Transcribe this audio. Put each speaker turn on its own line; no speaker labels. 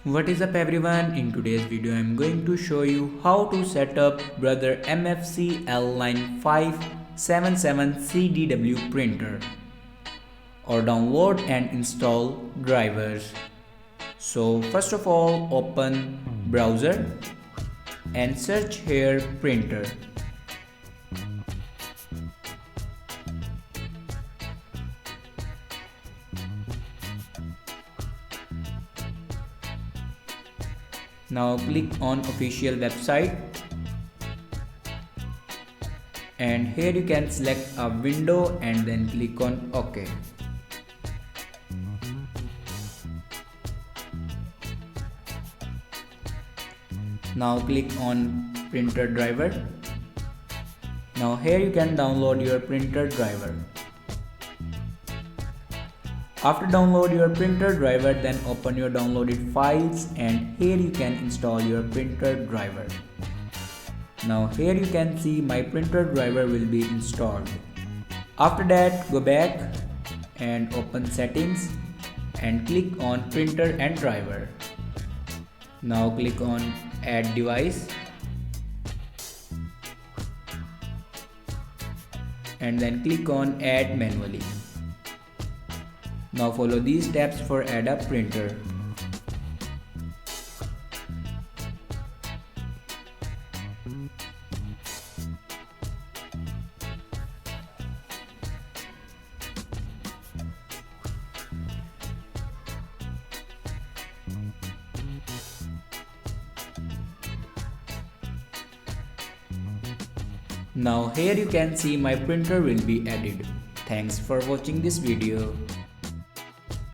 What is up everyone, in today's video I am going to show you how to set up brother MFC L9577CDW printer or download and install drivers. So first of all, open browser and search here printer. Now click on official website and here you can select a window and then click on OK. Now click on printer driver. Now here you can download your printer driver. After download your printer driver, then open your downloaded files and here you can install your printer driver. Now here you can see my printer driver will be installed. After that, go back and open settings and click on printer and driver. Now click on add device and then click on add manually. Now follow these steps for add a printer. Now here you can see my printer will be added. Thanks for watching this video.